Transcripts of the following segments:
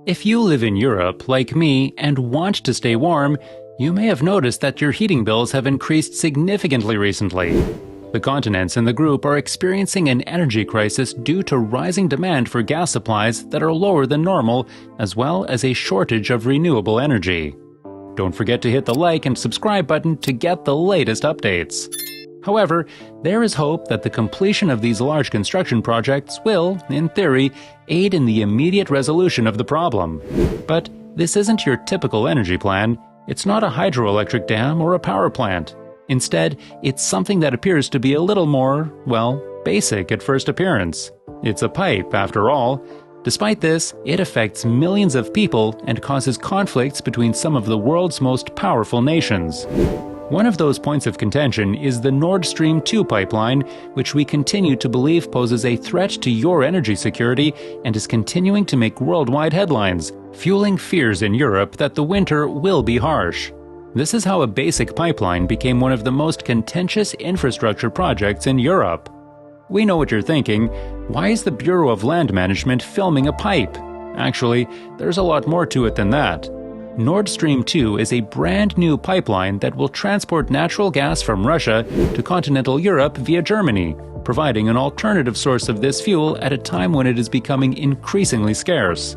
If you live in Europe, like me, and want to stay warm, you may have noticed that your heating bills have increased significantly recently. The continents in the group are experiencing an energy crisis due to rising demand for gas supplies that are lower than normal, as well as a shortage of renewable energy. Don't forget to hit the like and subscribe button to get the latest updates. However, there is hope that the completion of these large construction projects will, in theory, aid in the immediate resolution of the problem. But this isn't your typical energy plan. It's not a hydroelectric dam or a power plant. Instead, it's something that appears to be a little more, well, basic at first appearance. It's a pipe, after all. Despite this, it affects millions of people and causes conflicts between some of the world's most powerful nations. One of those points of contention is the Nord Stream 2 pipeline, which we continue to believe poses a threat to your energy security and is continuing to make worldwide headlines, fueling fears in Europe that the winter will be harsh. This is how a basic pipeline became one of the most contentious infrastructure projects in Europe. We know what you're thinking. Why is the Bureau of Land Management filming a pipe? Actually, there's a lot more to it than that. Nord Stream 2 is a brand new pipeline that will transport natural gas from Russia to continental Europe via Germany, providing an alternative source of this fuel at a time when it is becoming increasingly scarce.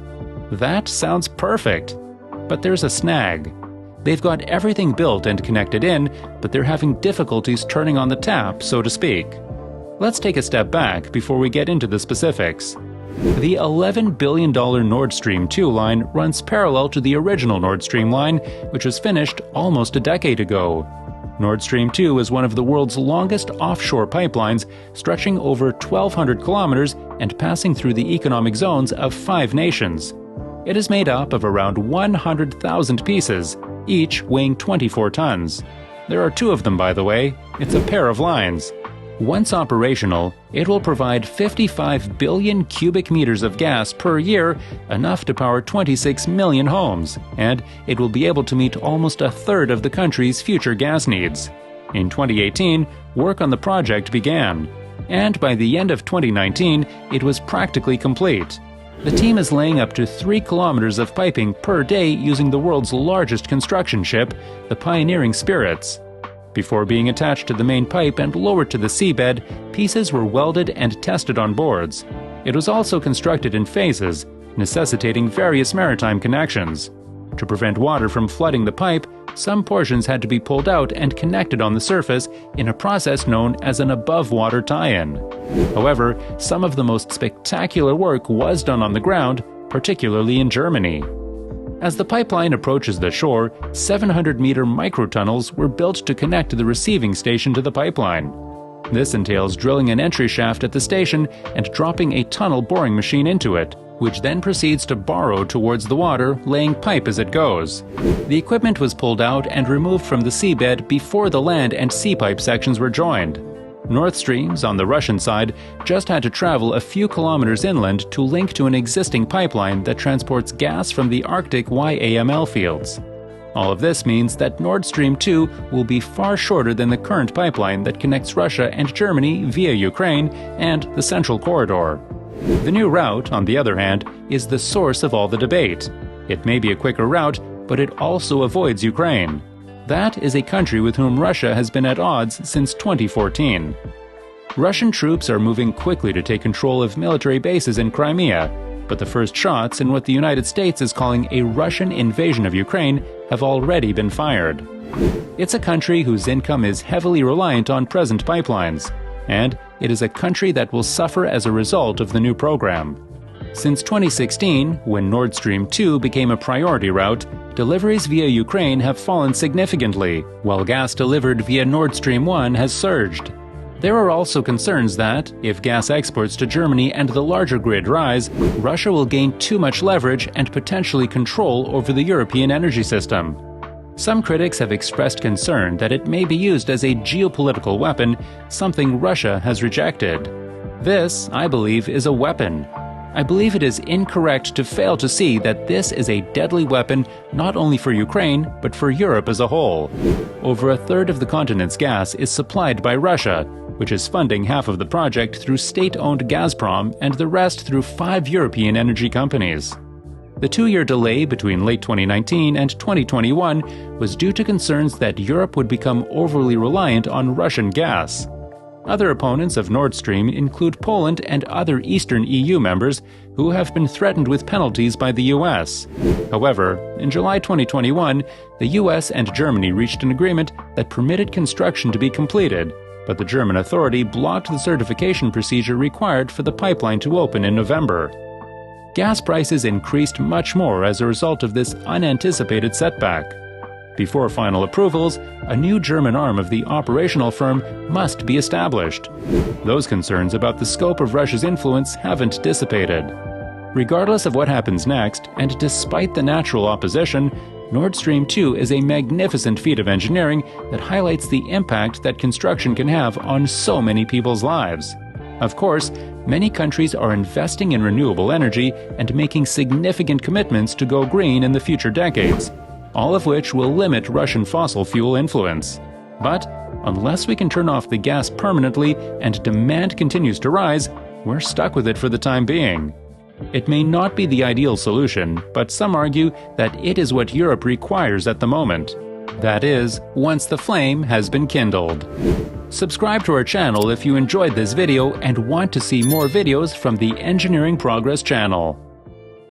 That sounds perfect. But there's a snag. They've got everything built and connected in, but they're having difficulties turning on the tap, so to speak. Let's take a step back before we get into the specifics. The $11 billion Nord Stream 2 line runs parallel to the original Nord Stream line, which was finished almost a decade ago. Nord Stream 2 is one of the world's longest offshore pipelines, stretching over 1,200 kilometers and passing through the economic zones of 5 nations. It is made up of around 100,000 pieces, each weighing 24 tons. There are 2 of them, by the way. It's a pair of lines. Once operational, it will provide 55 billion cubic meters of gas per year, enough to power 26 million homes, and it will be able to meet almost a third of the country's future gas needs. In 2018, work on the project began, and by the end of 2019, it was practically complete. The team is laying up to 3 kilometers of piping per day using the world's largest construction ship, the Pioneering Spirits. Before being attached to the main pipe and lowered to the seabed, pieces were welded and tested on boards. It was also constructed in phases, necessitating various maritime connections. To prevent water from flooding the pipe, some portions had to be pulled out and connected on the surface in a process known as an above-water tie-in. However, some of the most spectacular work was done on the ground, particularly in Germany. As the pipeline approaches the shore, 700-meter microtunnels were built to connect the receiving station to the pipeline. This entails drilling an entry shaft at the station and dropping a tunnel boring machine into it, which then proceeds to burrow towards the water, laying pipe as it goes. The equipment was pulled out and removed from the seabed before the land and sea pipe sections were joined. North Streams, on the Russian side, just had to travel a few kilometers inland to link to an existing pipeline that transports gas from the Arctic YAML fields. All of this means that Nord Stream 2 will be far shorter than the current pipeline that connects Russia and Germany via Ukraine and the Central Corridor. The new route, on the other hand, is the source of all the debate. It may be a quicker route, but it also avoids Ukraine. That is a country with whom Russia has been at odds since 2014. Russian troops are moving quickly to take control of military bases in Crimea, but the first shots in what the United States is calling a Russian invasion of Ukraine have already been fired. It's a country whose income is heavily reliant on present pipelines, and it is a country that will suffer as a result of the new program. Since 2016, when Nord Stream 2 became a priority route, deliveries via Ukraine have fallen significantly, while gas delivered via Nord Stream 1 has surged. There are also concerns that, if gas exports to Germany and the larger grid rise, Russia will gain too much leverage and potentially control over the European energy system. Some critics have expressed concern that it may be used as a geopolitical weapon, something Russia has rejected. This, I believe, is a weapon. I believe it is incorrect to fail to see that this is a deadly weapon not only for Ukraine, but for Europe as a whole. Over a third of the continent's gas is supplied by Russia, which is funding half of the project through state-owned Gazprom and the rest through 5 European energy companies. The 2-year delay between late 2019 and 2021 was due to concerns that Europe would become overly reliant on Russian gas. Other opponents of Nord Stream include Poland and other Eastern EU members who have been threatened with penalties by the US. However, in July 2021, the US and Germany reached an agreement that permitted construction to be completed, but the German authority blocked the certification procedure required for the pipeline to open in November. Gas prices increased much more as a result of this unanticipated setback. Before final approvals, a new German arm of the operational firm must be established. Those concerns about the scope of Russia's influence haven't dissipated. Regardless of what happens next, and despite the natural opposition, Nord Stream 2 is a magnificent feat of engineering that highlights the impact that construction can have on so many people's lives. Of course, many countries are investing in renewable energy and making significant commitments to go green in the future decades, all of which will limit Russian fossil fuel influence. But unless we can turn off the gas permanently and demand continues to rise, we're stuck with it for the time being. It may not be the ideal solution, but some argue that it is what Europe requires at the moment. That is, once the flame has been kindled. Subscribe to our channel if you enjoyed this video and want to see more videos from the Engineering Progress channel.